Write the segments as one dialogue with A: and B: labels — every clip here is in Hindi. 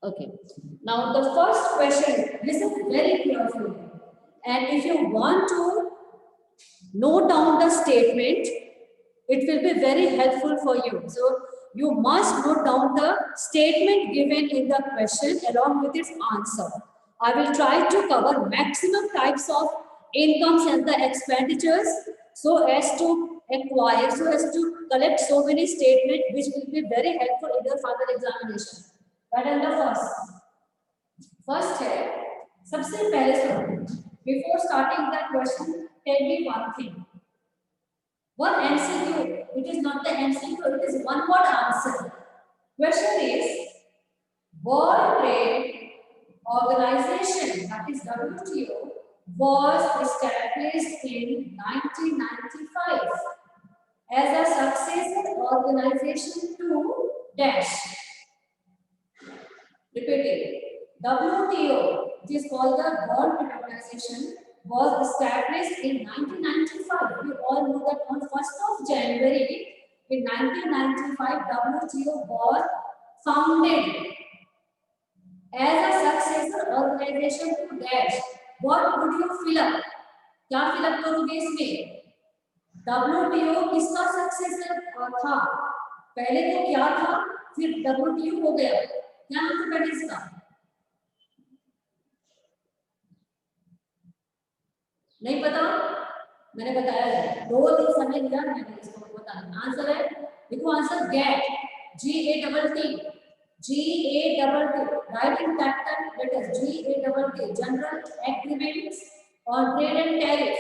A: Okay. Now the first question, listen very carefully. And if you want to note down the statement, it will be very helpful for you. So you must note down the statement given in the question along with its answer. I will try to cover maximum types of incomes and the expenditures so as to acquire, so as to collect so many statements which will be very helpful in your final examination. That is the first है सबसे पहले सुनो before starting the question tell me one thing. One MCQ, it is not the MCQ, it is one word answer. Question is, World Trade Organization, that is WTO, was established in 1995 as a successor organization to dash. Repeating, WTO, it is called the World Trade Organization, was established in 1995. We all know that on 1st of January in 1995, WTO was founded as a successor organization to dash. What would you fill up? क्या fill up करोगे इसमें? WTO किसका successor था? पहले तो क्या था? फिर WTO हो गया. क्या नाम था पहले इसका? नहीं पता? मैंने बताया है 2 दिन समय लिया मैंने इसको बताना. आंसर है, देखो answer GATT, GATT, right in capital letters, GATT, General Agreements on Trade and Tariff.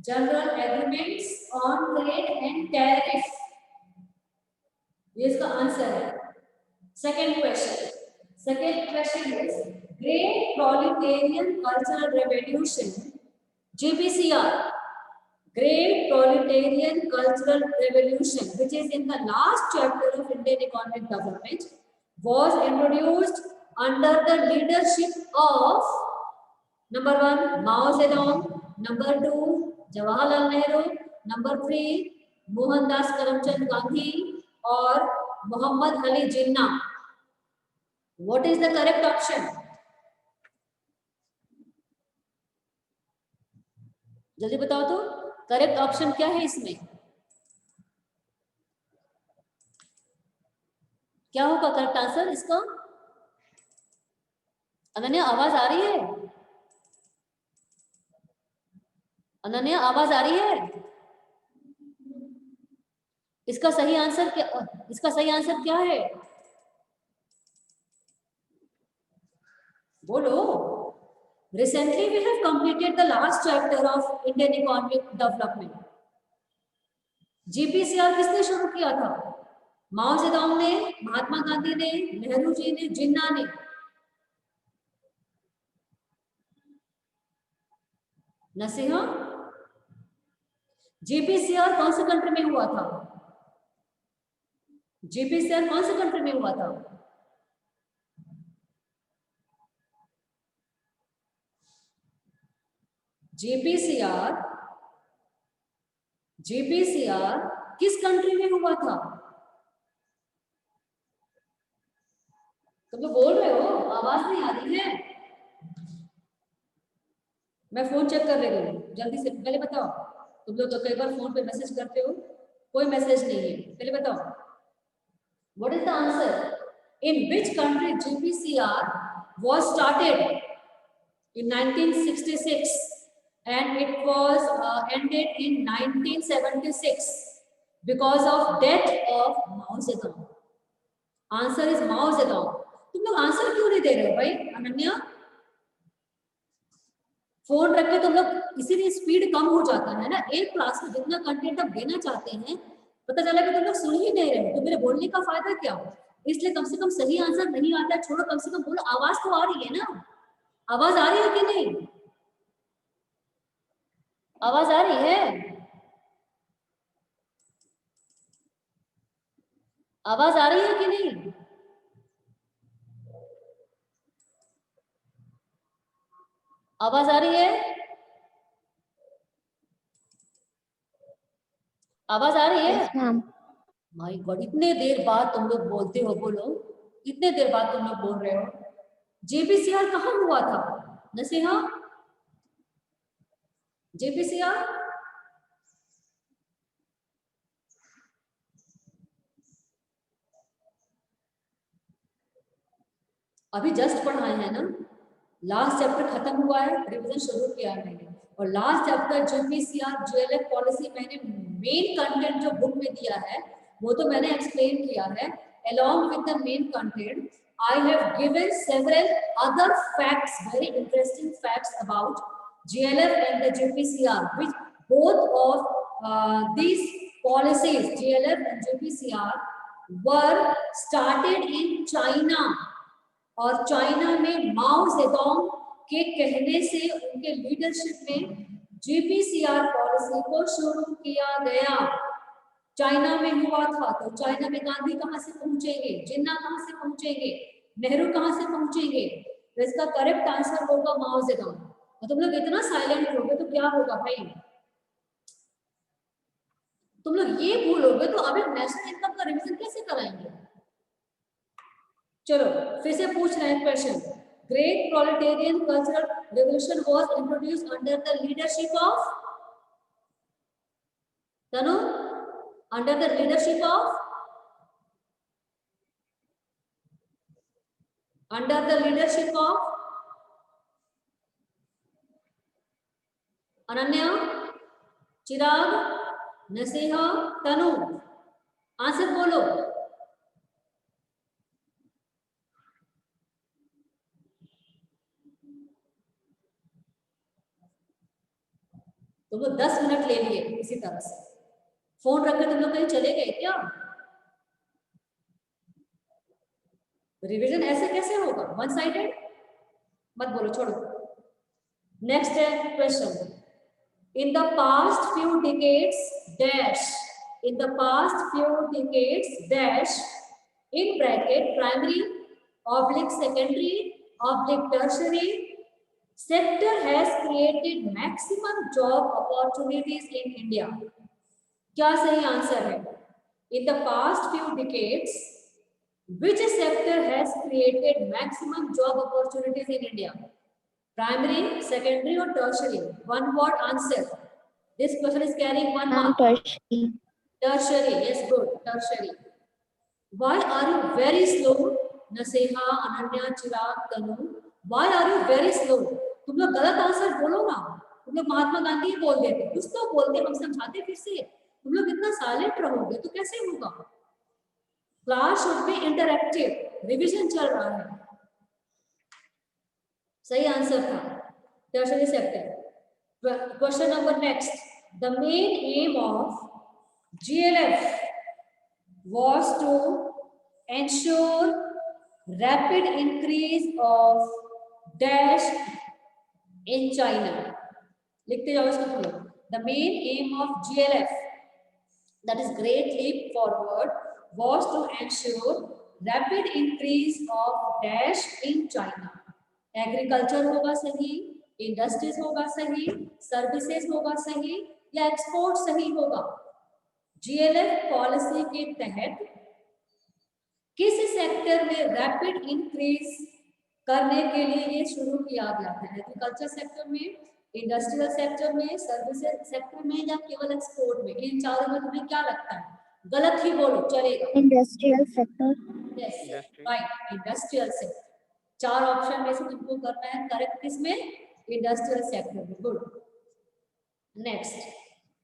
A: General Agreements on Trade and Tariff. ये इसका आंसर है. Second question is Great Proletarian Cultural Revolution, GPCR, Great Proletarian Cultural Revolution, which is in the last chapter of Indian economic development, was introduced under the leadership of number 1 Mao Zedong, number 2 Jawaharlal Nehru, number 3 Mohandas Karamchand Gandhi or Muhammad Ali Jinnah. What is the correct option? जल्दी बताओ तो करेक्ट ऑप्शन क्या है इसमें? क्या होगा करेक्ट आंसर इसका? अनन्या आवाज आ रही है? अनन्या आवाज आ रही है? इसका सही आंसर क्या है? बोलो. Recently we have completed the last chapter of Indian economic development. GPCR किसने शुरू किया था? माओ जेडोंग ने, महात्मा गांधी ने, नेहरू जी ने, जिन्ना ने. नसीहा, GPCR कौन से कंट्री में हुआ था? GPCR कौन से कंट्री में हुआ था? GPCR किस कंट्री में हुआ था? तुम लोग बोल रहे हो, आवाज नहीं आ रही है. मैं फोन चेक कर रही हूँ, जल्दी से पहले बताओ. तुम लोग तो कई बार फोन पे मैसेज करते हो, कोई मैसेज नहीं है. पहले बताओ, what is the answer? In which country GPCR was started in 1966 and it was ended in 1976 because of death of Mao Zedong. Answer is Mao Zedong. तुम लोग आंसर क्यों नहीं दे रहे हो भाई? अनन्या, फोन रख के तुम लोग इसीलिए स्पीड कम हो जाता है ना. एक क्लास में जितना कंटेंट आप देना चाहते हैं, पता चला कि तुम लोग सुन ही नहीं रहे, तो मेरे बोलने का फायदा क्या? इसलिए कम से कम सही आंसर नहीं आता है, छोड़ो, कम से कम बोलो. आवाज तो आ रही है ना? आवाज आ रही है कि नहीं? आवाज आ रही है? आवाज आ रही है कि नहीं? आवाज आ रही है? आवाज आ रही है?
B: Yes, ma'am.
A: माय गॉड, इतने देर बाद तुम लोग बोलते हो. बोलो. इतने देर बाद तुम लोग बोल रहे हो। जेपीसीआर कहाँ हुआ था नसीहा? जेपीसीआर अभी जस्ट पढ़ाए हैं ना, लास्ट चैप्टर खत्म हुआ है, रिवीजन शुरू किया है मैंने। और लास्ट चैप्टर जेपीसीआर जीएलएफ पॉलिसी मैंने मेन कंटेंट जो बुक में दिया है वो तो मैंने एक्सप्लेन किया है। along with the main content I have given several other facts, very interesting facts about GLF and the JPCR, which both of these policies GLF and JPCR were started in China। और चाइना में माओ जेडोंग के कहने से उनके लीडरशिप में जीपीसीआर पॉलिसी को शुरू किया गया। चाइना में हुआ था तो चाइना में गांधी कहां से पहुंचेंगे, जिन्ना कहां से पहुंचेंगे, नेहरू कहां से पहुंचेंगे? तो इसका करेक्ट आंसर होगा माओ जेडोंग। और तुम लोग इतना साइलेंट रहोगे तो क्या होगा भाई, तुम लोग ये भूलोगे तो अभी नेशनल इनकम का रिवीजन कैसे कराएंगे? चलो फिर से पूछ रहे हैं question. Great proletarian cultural revolution was introduced under the leadership of Tanu, under the leadership of, under the leadership of Ananya, Chirag, Naseeha, Tanu, answer बोलो। तुम लोग 10 मिनट ले लिए इसी तरह से, फोन रखकर तुम लोग कहीं चले गए क्या? रिवीजन ऐसे कैसे होगा, वन साइडेड? मत बोलो, छोड़ो। नेक्स्ट है question. In the past few decades dash, in the past few decades dash, in bracket primary oblique secondary oblique tertiary sector has created maximum job opportunities in India? क्या सही आंसर है? In the past few decades, which sector has created maximum job opportunities in India? Primary, secondary or tertiary? One word answer. This question is carrying one mark.
B: Tertiary.
A: Tertiary, yes, good, tertiary. Why are you very slow? Naseha, Ananya, Chirag, Tanu. Why are you very slow? तुम लोग गलत आंसर बोलो ना, तुम लोग महात्मा गांधी ही बोल देते, कुछ तो बोलते, हम समझाते फिर से। तुम लोग इतना साइलेंट रहोगे तो कैसे होगा? Class should be interactive, revision चल रहा है। सही आंसर था tertiary sector. Question number next. The main M of GLF was to ensure rapid increase of dash in China। लिखते जाओ इसको तुम लोग। The main aim of GLF, that is Great Leap Forward, was to ensure rapid increase of dash in China। Agriculture होगा सही, इंडस्ट्रीज होगा सही, सर्विसेज होगा सही या एक्सपोर्ट सही होगा? जीएलएफ पॉलिसी के तहत किस सेक्टर में रैपिड इंक्रीज करने के लिए ये शुरू किया गया था? एग्रीकल्चर सेक्टर में, इंडस्ट्रियल सेक्टर में, सर्विसेज सेक्टर में या केवल एक्सपोर्ट में? इन चारों में तुम्हें क्या लगता है? गलत ही बोलो चलेगा।
B: Industrial sector.
A: Yes right, industrial sector. चार ऑप्शन में से तुमको करना है करेक्ट, किसमें? इंडस्ट्रियल सेक्टर में। गुड। नेक्स्ट,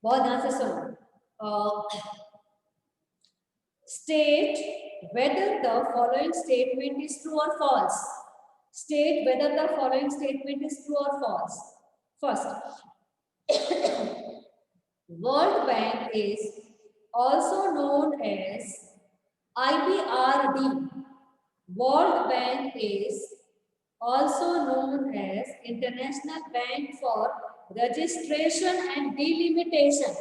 A: बहुत ध्यान से सुनो। State whether the following statement is true or false. State whether the following statement is true or false. First, World Bank is also known as IBRD. World Bank is also known as International Bank for Registration and Delimitation.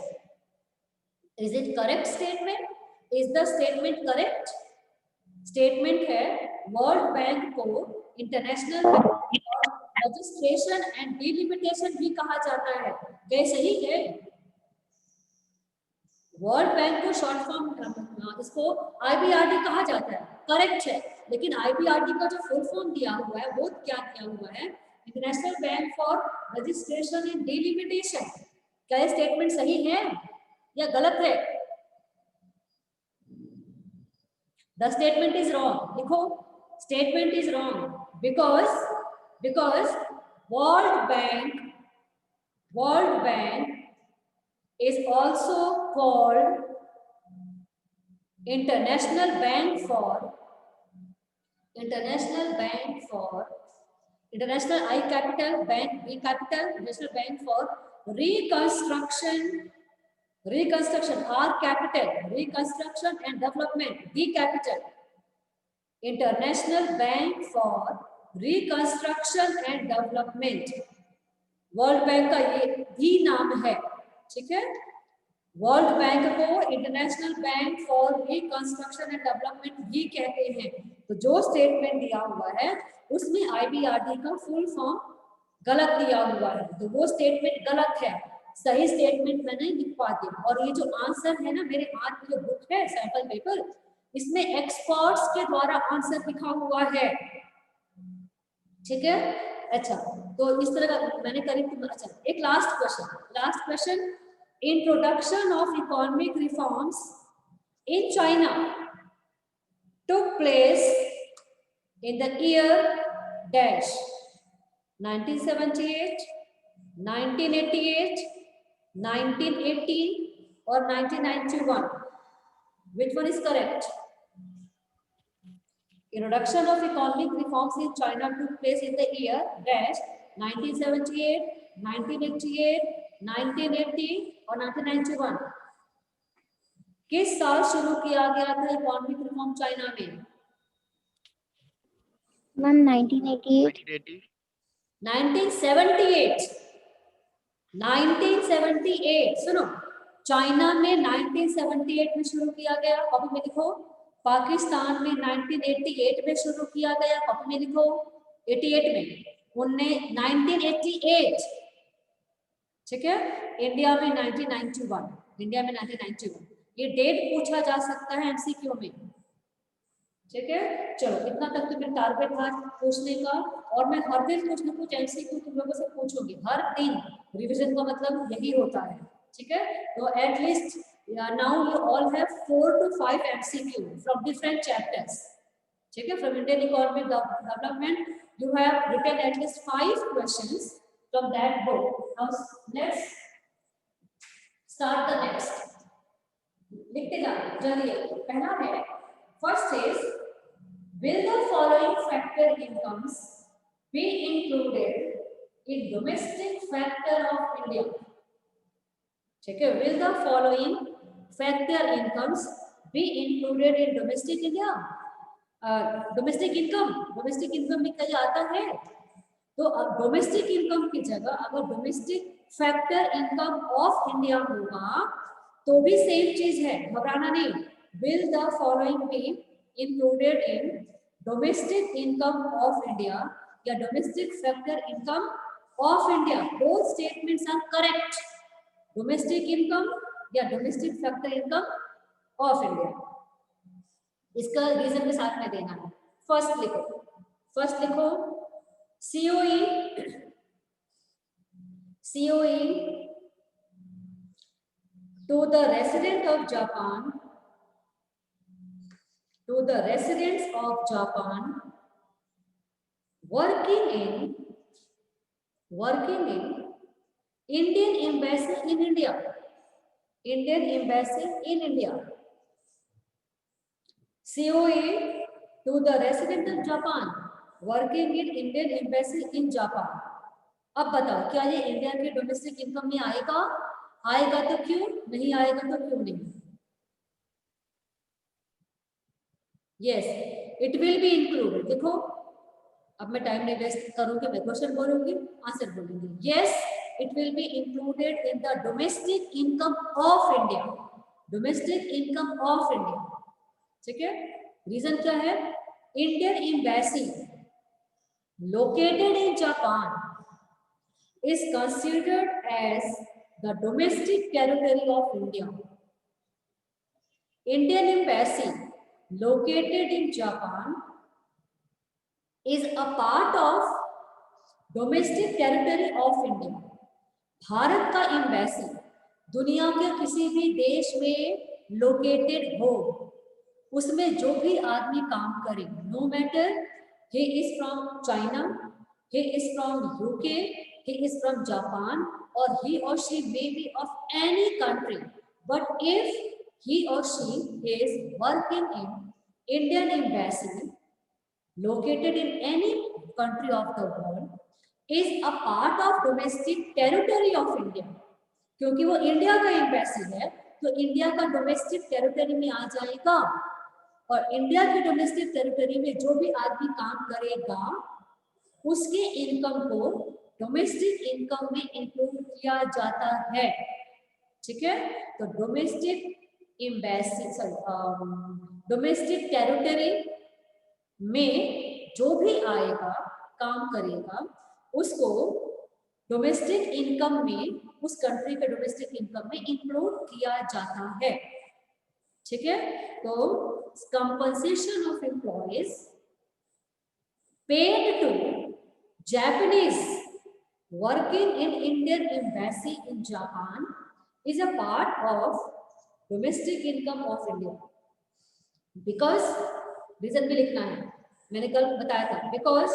A: Is it correct statement? Is the statement correct? Statement है वर्ल्ड बैंक को इंटरनेशनल बैंक और रजिस्ट्रेशन एंड डिलिमिटेशन भी कहा जाता है। क्या सही है? वर्ल्ड बैंक को शॉर्ट फॉर्म इसको आईबीआरडी कहा जाता है, करेक्ट है। लेकिन IBRD का जो फुल फॉर्म दिया हुआ है वो क्या दिया हुआ है, international bank for registration and delimitation. क्या ये स्टेटमेंट सही है या गलत है? The statement is wrong. लिखो, statement is wrong because World Bank is also called International Bank for International I capital bank, B capital, International Bank for Reconstruction, R capital, Reconstruction and Development, D capital, International Bank for Reconstruction and Development। World bank का ये भी नाम है, ठीक है। वर्ल्ड बैंक को international bank for reconstruction and development भी कहते हैं। तो जो स्टेटमेंट दिया हुआ है उसमें IBRD का फुल फॉर्म गलत दिया हुआ है, तो वो स्टेटमेंट गलत है। सही स्टेटमेंट मैंने लिखवा दिया। और ये जो आंसर है ना, मेरे हाथ में जो बुक है सैंपल पेपर, इसमें एक्सपर्ट्स के द्वारा आंसर लिखा हुआ है, ठीक है। अच्छा, तो इस तरह का मैंने करीब, अच्छा एक last question, introduction of economic reforms in China took place in the year dash 1978, 1988, 1980 और 1991। Which one is correct? Introduction of economic reforms in China took place in the year dash 1978, 1988, 1980 और 1991। किस साल शुरू किया गया था इकोनॉमिक रिफॉर्म चाइना में?
B: मैम 1988।
A: 1978। 1978 सुनो, चाइना में 1978 में शुरू किया गया, कॉपी में लिखो। पाकिस्तान में 1988 में शुरू किया गया, कॉपी में लिखो। 88 में 1988, ठीक है। इंडिया में 1991, इंडिया में 1991। ये डेट पूछा जा सकता है MCQ में, ठीक है। चलो इतना तक तो मेरा टारगेट था पूछने का, और मैं हर दिन कुछ ना कुछ MCQ तुम लोगों से पूछूंगी हर दिन। रिवीजन का मतलब यही होता है, ठीक है। तो at least now you all have 4 to 5 MCQ from different chapters, ठीक है। From Indian economic development you have written at least 5 questions from that book. Now let's start the next. लिखते जाओ जल्दी। पहला है, first is, will the following factor incomes be included in domestic factor of India? ठीक है, will the following factor incomes be included in domestic India? Domestic income में क्या आता है? तो अब डोमेस्टिक इनकम की जगह अगर domestic factor income of India होगा तो भी सेम चीज है, घबराना नहीं। will the following be included in domestic income of India या domestic factor income of India? both statements are correct. domestic income या domestic factor income of India, इसका रीजन के साथ में देना है। फर्स्ट लिखो COE to the residents of Japan working in Indian Embassy in India. COA to the resident of Japan working in Indian Embassy in Japan. अब बताओ क्या ये इंडिया के डोमेस्टिक इनकम में आएगा? आएगा तो क्यों, नहीं आएगा तो क्यों नहीं? Yes, it will be included. देखो अब मैं टाइम नहीं वेस्ट करूंगी, मैं क्वेश्चन बोलूंगी, आंसर बोलूंगी। Yes, it will be included in the domestic income of India. ठीक है। रीजन क्या है? Indian embassy located in Japan is considered as the domestic territory of India. Indian embassy located in Japan is a part of domestic territory of India. Bharat का एम्बेसी दुनिया के किसी भी देश में लोकेटेड हो, उसमें जो भी आदमी काम करे, no matter he is from China, he is from UK, he is from Japan, or he or she may be of any country, but if he or she is working in Indian embassy located in any country of the world, is a part of domestic territory of India. क्योंकि वो इंडिया का एम्बेसी है तो इंडिया का डोमेस्टिक टेरिटरी में आ जाएगा, और इंडिया की डोमेस्टिक टेरिटरी में जो भी आदमी काम करेगा उसके इनकम को डोमेस्टिक इनकम में इंक्लूड किया जाता है। ठीक है, तो डोमेस्टिक एम्बेसी डोमेस्टिक टेरिटरी में जो भी आएगा काम करेगा उसको डोमेस्टिक इनकम में, उस कंट्री के डोमेस्टिक इनकम में इंक्लूड किया जाता है। ठीक है, तो compensation of employees paid to Japanese working in Indian embassy in Japan is a part of domestic income of India. Because reason भी लिखना है, मैंने कल बताया था, because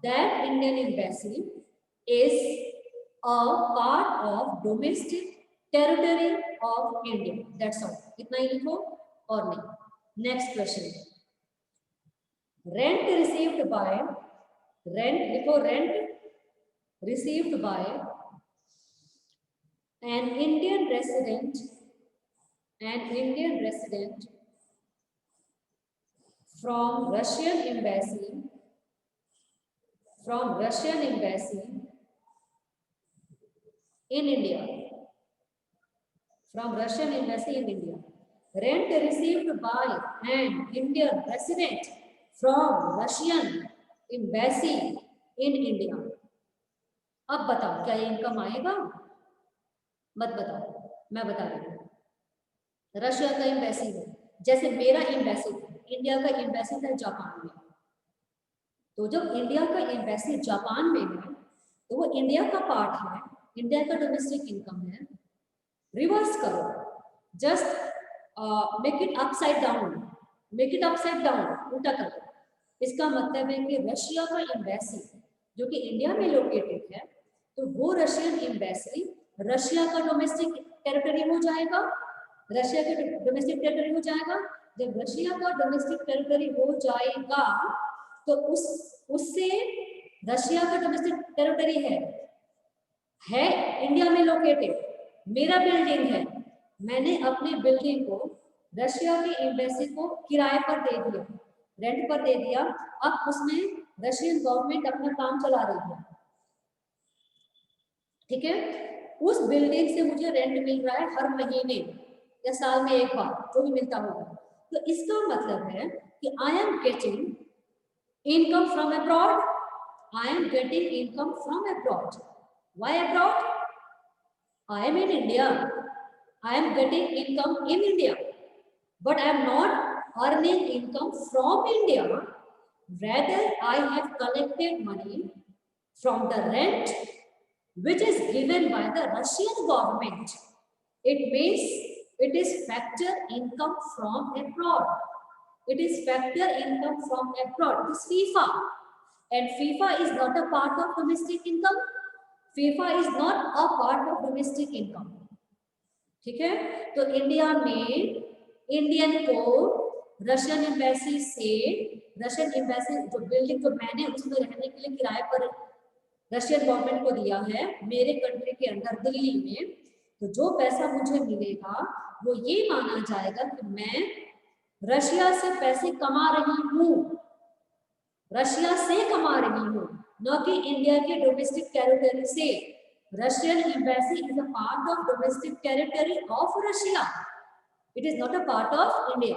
A: that Indian embassy is a part of domestic territory of India. That's all. इतना ही लिखो और नहीं। Next question. Rent received by, rent लिखो, rent received by an Indian resident, an Indian resident from Russian embassy, from Russian embassy in India, from Russian embassy in India. Rent received by an Indian resident from Russian embassy in India. अब बताओ क्या ये इनकम आएगा? मत बताओ, मैं बता रही हूँ। रशिया का एम्बेसी है, जैसे मेरा एम्बेसी इंडिया का एम्बेसी था जापान में, तो जब इंडिया का एम्बेसी जापान में है तो वो इंडिया का पार्ट है, इंडिया का डोमेस्टिक इनकम है। रिवर्स करो, just make it upside down, make it upside down, उल्टा करो। इसका मतलब है कि रशिया का एम्बेसी जो कि इंडिया में लोकेटेड है, तो वो रशियन एम्बेसी रशिया का डोमेस्टिक टेरिटरी हो जाएगा, रशिया के डोमेस्टिक टेरिटरी हो जाएगा। जब रशिया का डोमेस्टिक टेरिटरी हो जाएगा तो उससे रशिया का डोमेस्टिक टेरिटरी है इंडिया में लोकेटेड, मेरा बिल्डिंग है, मैंने अपनी बिल्डिंग को रशिया के एम्बेसी को किराए पर दे दिया, रेंट पर दे दिया। अब उसमें रशियन गवर्नमेंट अपना काम चला रही है, ठीक है। उस बिल्डिंग से मुझे रेंट मिल रहा है हर महीने या साल में एक बार, जो भी मिलता होगा। तो इसका मतलब है कि I am getting income from abroad, I am getting income from abroad. Why abroad? I am in India, I am getting income in India, but I am not earning income from India. Rather, I have collected money from the rent which is given by the Russian government. It means it is factor income from abroad. It is factor income from abroad. It is FIFA, and FIFA is not a part of domestic income. FIFA is not a part of domestic income. ठीक है, तो इंडिया में इंडियन को रशियन एम्बेसी से, रशियन एम्बेसी जो बिल्डिंग जो मैंने उसमें रहने के लिए किराए पर रशियन गवर्नमेंट को दिया है मेरे कंट्री के अंदर दिल्ली में, तो जो पैसा मुझे मिलेगा वो ये माना जाएगा कि मैं रशिया से पैसे कमा रही हूँ, रशिया से कमा रही हूँ, न कि इंडिया के डोमेस्टिक टेरिटरी से। Russian embassy is a part of domestic territory of Russia, it is not a part of India.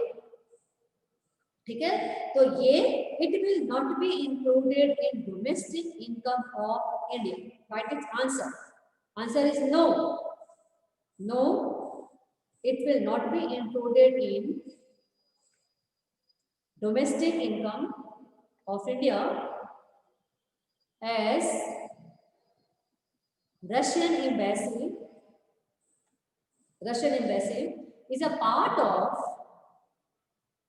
A: ठीक है, तो ये it will not be included in domestic income of India. Right it's answer, answer is no, no, it will not be included in domestic income of India as Russian embassy is a part of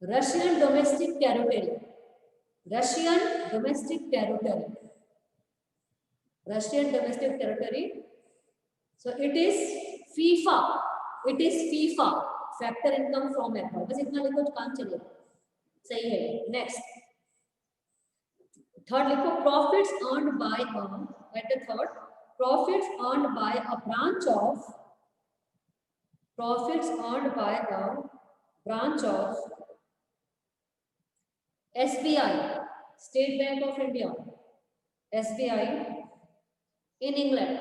A: Russian domestic territory. Russian domestic territory. Russian domestic territory. So it is FIFA. It is FIFA. Factor income from abroad. बस इतना लिखो तो काम चलेगा. सही है. Next. Third लिखो profits earned by at the third profits earned by a branch of SBI, State Bank of India, SBI in England,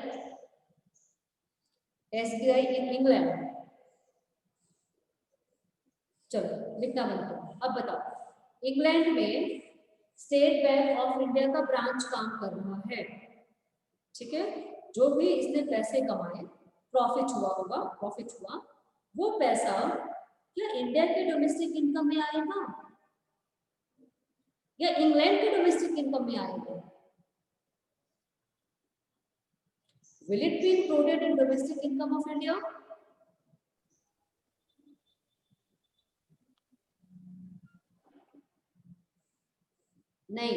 A: SBI in England. चलो लिखना बंद करो. अब बताओ इंग्लैंड में स्टेट बैंक ऑफ इंडिया का ब्रांच काम कर रहा है. ठीक है. जो भी इसने पैसे कमाए, प्रॉफिट हुआ, वो पैसा क्या इंडिया के डोमेस्टिक इनकम में आएगा या इंग्लैंड के डोमेस्टिक इनकम में आएगा? Will it be included in domestic income of India? नहीं.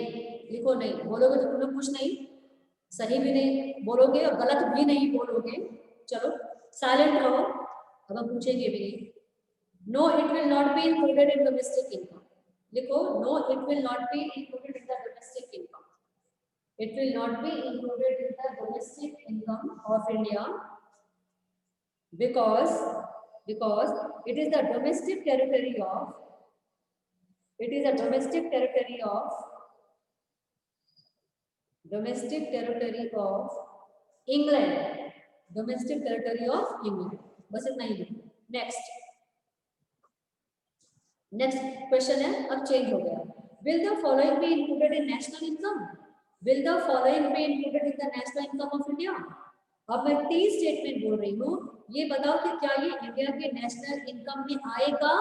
A: लिखो नहीं. बोलोगे तो तुम लोग कुछ नहीं, सही भी नहीं बोलोगे और गलत भी नहीं बोलोगे. चलो साइलेंट रहो. अब हम पूछेंगे भी नहीं. No, it will not be included in domestic income. लिखो no, it will not be included in the domestic income. It will not be included in the domestic income of India because it is the domestic territory of England. Domestic territory of England. बस इतना ही लिखो. नेक्स्ट क्वेश्चन है. अब चेंज हो गया. Will the following be included in national income? Will the following be included in the national income of India? अब मैं 3 स्टेटमेंट बोल रही हूँ. ये बताओ कि क्या ये इंडिया के नेशनल इनकम में आएगा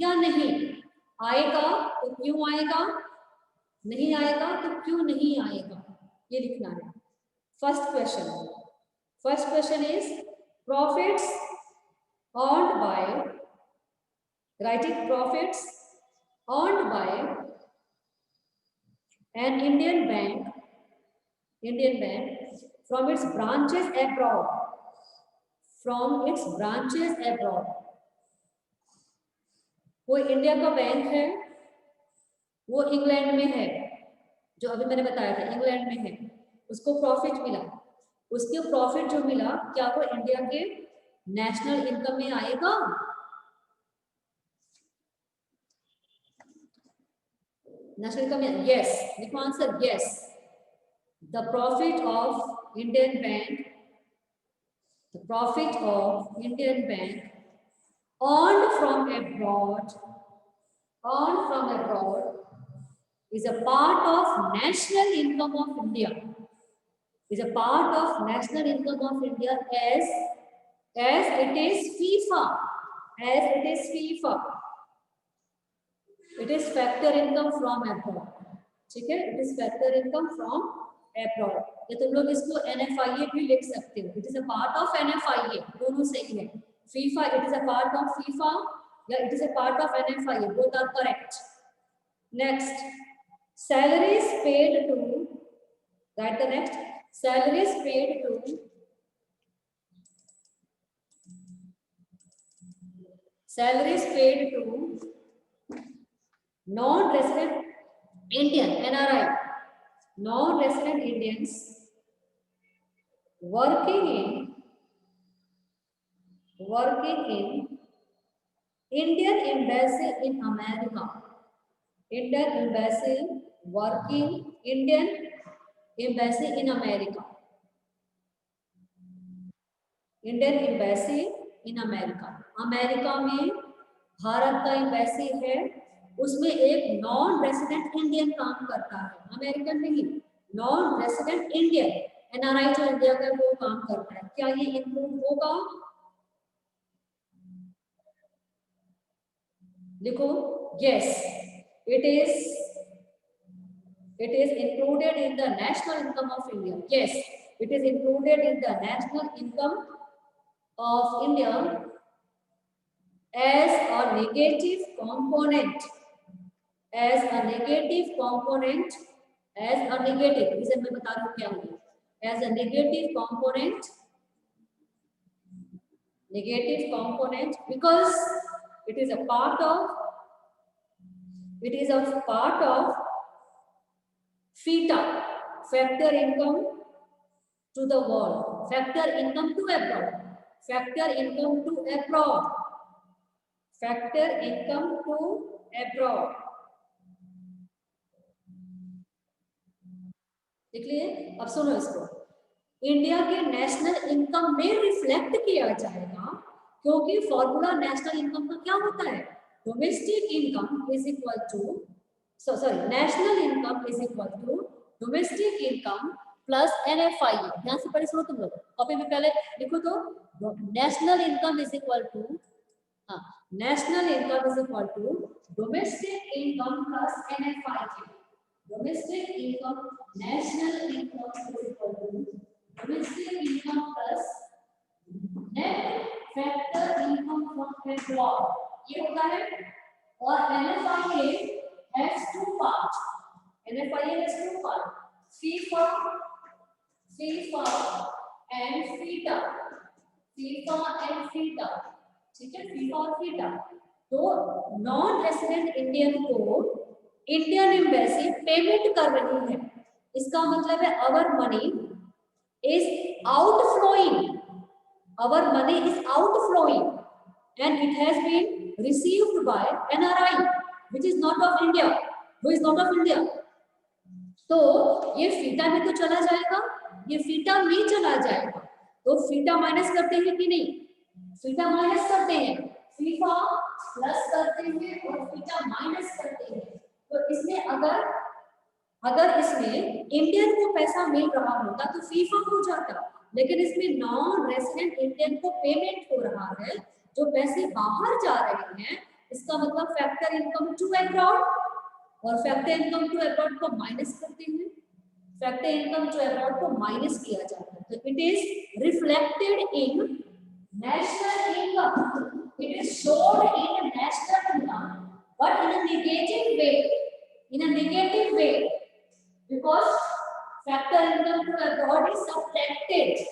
A: या नहीं आएगा. तो क्यों आएगा, नहीं आएगा तो क्यों नहीं आएगा, ये लिखना है. First question is profits earned by, writing profits earned by an Indian bank from its branches abroad. कोई इंडिया का बैंक है, वो इंग्लैंड में है, जो अभी मैंने बताया था इंग्लैंड में है, उसको प्रॉफिट मिला. उसके प्रॉफिट जो मिला, क्या वो इंडिया के नेशनल इनकम में आएगा? नेशनल इनकम में यस. लिखो answer yes. The profit of Indian bank earned from abroad is a part of national income of India. As it is FIFA. It is factor income from abroad. ठीक है. It is factor income from abroad. या तुम लोग इसको NFIA भी लिख सकते हो. It is a part of NFIA. दोनों सही है. FIFA, it is a part of FIFA. Yeah, it is a part of NFIA. Both are correct. Next, salaries paid to. Write the next. Salaries paid to. Non-resident Indian (NRI), non-resident Indians working in Indian Embassy in America. Indian Embassy in America. America में भारत का एम्बेसी है, उसमें एक नॉन रेसिडेंट इंडियन काम करता है. अमेरिकन नहीं, नॉन रेसिडेंट इंडियन NRI जो इंडिया का वो काम करता है. क्या ये इंक्लूड होगा? लिखो yes. It is It is included in the national income of India. Yes, it is included in the national income of India as a negative component. As a negative component. As a negative. Reason मैं बता दूँ क्या होगा. As a negative component. Negative component because it is a part of. It is a part of FITA, factor income to the world, factor income to abroad, factor income to abroad, factor income to abroad. देख लिए. अब सुनो इसको. इंडिया के नेशनल इनकम में रिफ्लेक्ट किया जाएगा क्योंकि फॉर्मूला नेशनल इनकम का क्या होता है. Domestic income is equal to national income is equal to domestic income plus NFIA. ध्यान से पढ़े सुनो तुम लोग. कॉपी में पहले लिखो तो national income is equal to national income is equal to domestic income plus NFIA. Domestic income, national income is equal to domestic income plus net factor income from abroad. ये होता है. और NFIA has two parts. NFIA has two parts. FIFA and FITA. FIFA and FITA. ठीक है. FIFA और FITA. तो नॉन रेसिडेंट इंडियन को इंडियन एम्बेसी पेमेंट कर रही है. इसका मतलब है our money is outflowing. Our money is outflowing and it has been received by NRI which is not of India. Who is not of India. तो ये फीटा में तो चला जाएगा. ये फीटा में चला जाएगा. तो फीटा माइनस करते हैं कि नहीं. फीटा माइनस करते हैं. फीफा प्लस करते हैं और फीटा माइनस करते हैं. तो इसमें अगर इसमें इंडियन को पैसा मिल रहा होता तो फीफा हो जाता. लेकिन इसमें नॉन रेसिडेंट इंडियन को पेमेंट हो रहा है जो पैसे बाहर जा रहे हैं. इसका मतलब फैक्टर इनकम टू अब्रॉड. और फैक्टर इनकम टू अब्रॉड को माइनस करते हैं. फैक्टर इनकम टू अब्रॉड को माइनस किया जाता है. तो it is reflected in national income. It is showed in national income but in a negative way. In a negative way because factor income to abroad is subtracted.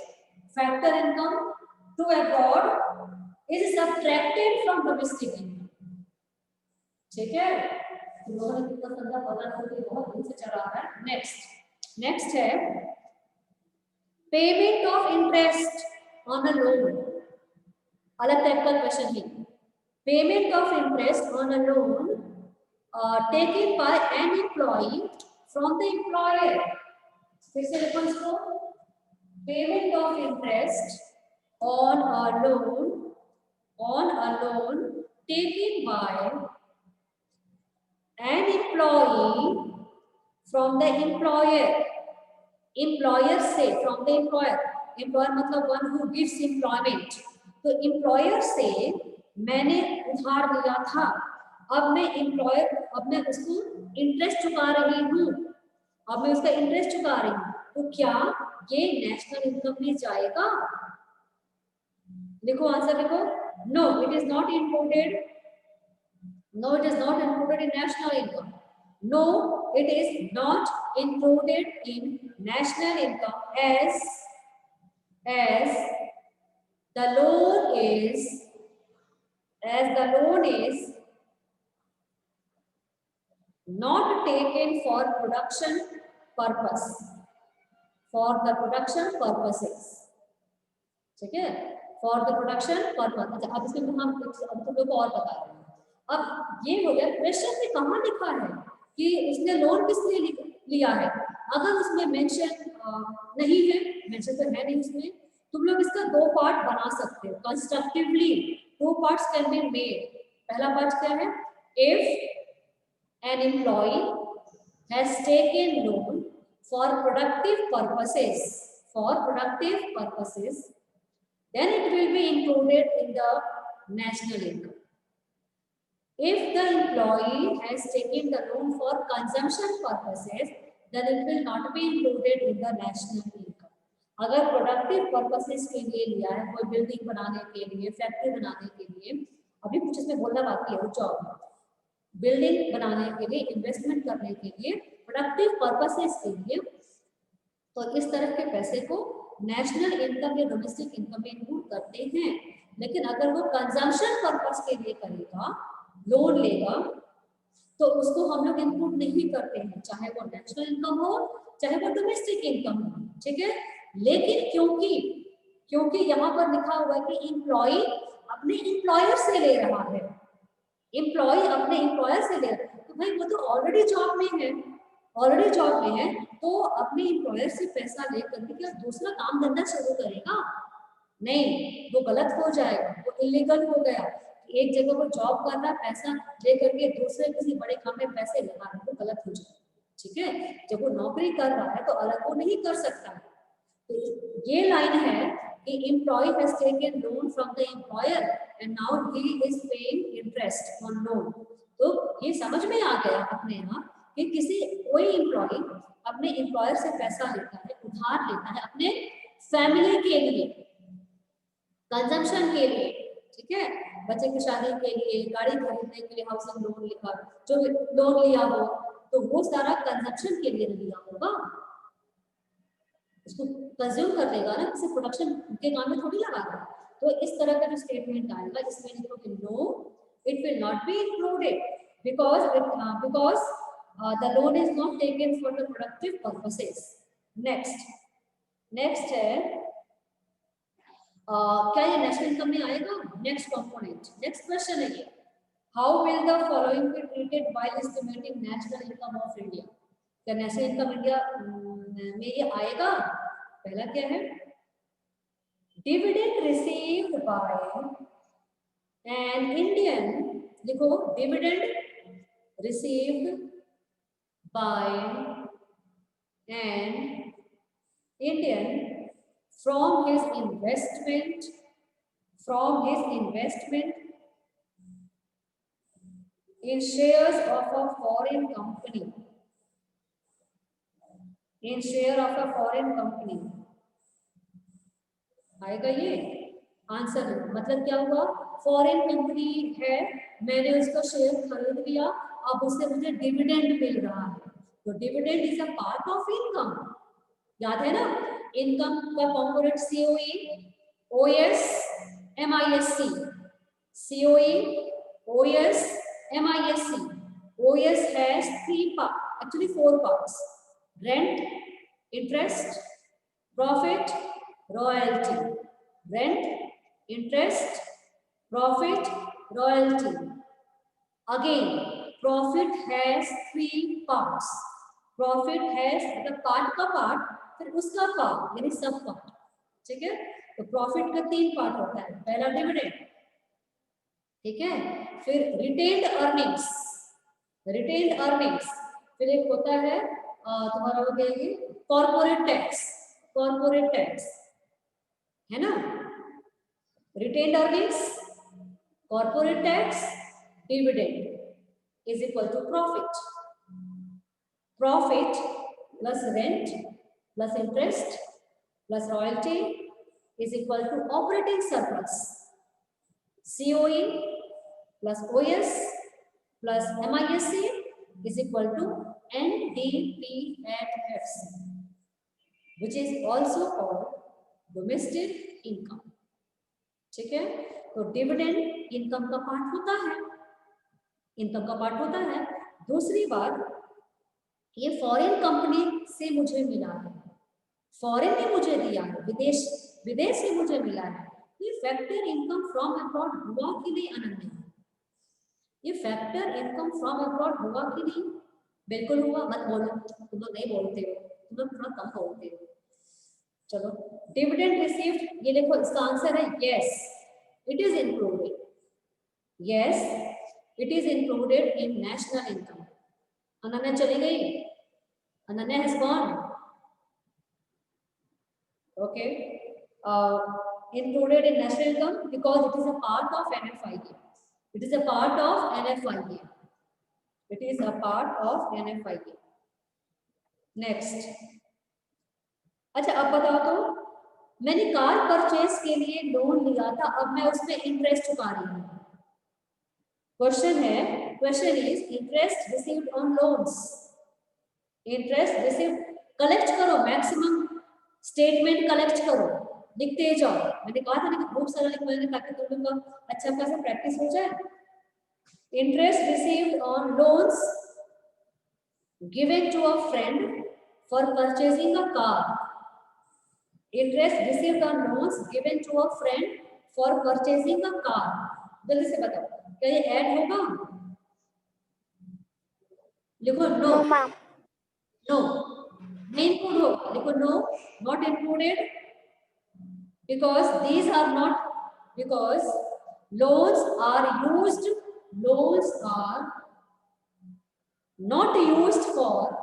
A: Factor income to abroad is subtracted from domestic income. ठीक है. लोगों ने कितना संदा पता करके बहुत दिन से चला रहा है. नेक्स्ट है payment of interest on a loan. अलग टाइप का क्वेश्चन है. Payment of interest on a loan taken by an employee from the employer. फिर से लिखो इसको. Payment of interest on a loan taken by an employee from the employer. Employer से from the employer. Employer मतलब one who gives employment. तो employer से मैंने उधार लिया था. अब मैं उसको इंटरेस्ट चुका रही हूँ. अब मैं उसका इंटरेस्ट चुका रही हूँ. तो क्या ये नेशनल इनकम में जाएगा. लिखो आंसर लिखो. No it is not included. No it is not included in national income. No it is not included in national income as the loan is not taken for production purpose. For the production purposes. ठीक है. For the production purpose. अच्छा अब इसमें हम अब तुम लोग को और बता रहे हैं. अब ये हो गया. क्वेश्चन में कहाँ लिखा है कि उसने लोन किस लिए लिया है. अगर उसमें मेंशन नहीं है, मेंशन तो है नहीं उसमें, तुम लोग इसका दो पार्ट बना सकते हो. Constructively two parts can be made. पहला पार्ट क्या है. If an employee has taken loan for productive purposes, then it will be included in the national income. If the employee has taken the loan for consumption purposes, then it will not be included in the national income. अगर प्रोडक्टिव पर्पसेस के लिए लिया है, कोई बिल्डिंग बनाने के लिए, फैक्ट्री बनाने के लिए, अभी कुछ इसमें बोलना बाकी है, जॉब, बिल्डिंग बनाने के लिए, इन्वेस्टमेंट करने के लिए, प्रोडक्टिव पर्पसेस के लिए, तो इस तरह के पैसे को नेशनल इनकम या डोमेस्टिक इनकम में इंक्लूड करते हैं। लेकिन अगर वो कंजम्पशन पर्पस के लिए करेगा, लोन लेगा, तो उसको हम लोग इंक्लूड नहीं करते हैं, चाहे वो नेशनल इनकम हो चाहे वो डोमेस्टिक इनकम हो, ठीक है। लेकिन क्योंकि यहाँ पर लिखा हुआ है कि एम्प्लॉय अपने एम्प्लॉयर से ले रहा है, एम्प्लॉय अपने एम्प्लॉयर से ले रहा है, तो भाई वो तो ऑलरेडी जॉब में है, ऑलरेडी जॉब में है, तो अपने एम्प्लॉयर से पैसा लेकर के क्या दूसरा काम धंधा शुरू करेगा? नहीं, वो गलत हो जाएगा, वो इलीगल हो गया। एक जगह वो जॉब कर रहा, पैसा लेकर के दूसरे किसी बड़े काम में पैसे लगा रहा है, वो गलत हो जाएगा, ठीक है। जब वो नौकरी कर रहा है तो अलग वो नहीं कर सकता है। तो ये लाइन है कि employ has taken loan from the employer and now he is paying interest on loan. तो ये समझ में आ गया अपने यहाँ कि कोई एम्प्लॉय अपने एम्प्लॉयर से पैसा लेता है, उधार लेता है अपने फैमिली के लिए, कंजम्पशन के लिए, ठीक है, बच्चे की शादी के लिए, गाड़ी खरीदने के लिए, हाउसिंग लोन लिखा, जो भी लोन लिया हो, तो वो सारा कंजम्पशन के लिए लिया होगा, उसको कंज्यूम कर लेगा ना, किसी प्रोडक्शन के काम में थोड़ी लगाएगा। तो इस तरह का जो स्टेटमेंट आएगा, इसमें लिखोगे no, it will not be included because the loan is not taken for the productive purposes. next है क्या ये नेशनल इनकम में आएगा? नेक्स्ट कंपोनेंट, नेक्स्ट क्वेश्चन है ये, how will the following be treated while estimating national income of India? क्या नेशनल इनकम इंडिया में ये आएगा? पहला क्या है, dividend received by an Indian, लिखो dividend received by an Indian from his investment in shares of a foreign company, आएगा ये आंसर। मतलब क्या हुआ, फॉरेन कंपनी है, मैंने उसका शेयर खरीद लिया, अब उससे मुझे डिविडेंड मिल रहा है, तो dividend is a part of income, याद है ना। इनकम का component COE, OS, MISC, COE, OS, MISC. OS has 3 parts, actually 4 parts: rent, interest, profit, royalty. Rent, interest, profit, royalty. Again, profit has 3 parts. Profit has the part का part, फिर उसका पार्ट यानी सब पार्ट, ठीक है। तो प्रॉफिट का 3 पार्ट होता है, पहला डिविडेंड, ठीक है, फिर रिटेन्ड अर्निंग्स, फिर एक होता है तुम्हारा हो गया ये कॉर्पोरेट टैक्स, है ना। Retained earnings, corporate tax, dividend is equal to profit plus rent plus interest plus royalty is equal to operating surplus. COE plus OS plus MISC is equal to NDPFC, which is also called domestic income, ठीक है। तो डिविडेंड इनकम का पार्ट होता है, दूसरी बात, ये फॉरेन कंपनी से मुझे मिला है, फॉरेन ने मुझे दिया है, विदेश से मुझे मिला है, ये फैक्टर इनकम फ्रॉम अब्रॉड हुआ कि नहीं अनन्या? ये फैक्टर इनकम फ्रॉम अब्रॉड हुआ कि नहीं? बिल्कुल हुआ, मत बोलो, तुम लोग नहीं बोलते हो, तुम लोग थोड़ा कम बोलते हो। चलो, डिविडेंड रिसीव्ड, ये देखो इसका आंसर है yes, it is included, yes it is included in national income. Ananya चली गई, Ananya has gone. Okay. Included in national income because it is a part of NFIA. It is a part of NFIA. Next, अच्छा अब बताओ तो, मैंने कार परचेज के लिए लोन लिया था, अब मैं उसमें इंटरेस्ट चुका रही हूँ। क्वेश्चन है, question is interest received on loans, interest received, collect करो, मैक्सिमम स्टेटमेंट कलेक्ट करो, लिखते जाओ। मैंने कहा था ना कि बहुत सारा लिखवाएंगे ताकि तुम लोग का अच्छा खासा प्रैक्टिस हो जाए। Interest received on loans given to a friend for purchasing a car. Interest received on loans given to a friend for purchasing a car. जल्दी से बताओ, क्या ये ऐड होगा? लिखो नो,
B: No, ma'am.
A: नो नहीं इंक्लूड होगा, लिखो no, not included, because these are not, because loans are not used for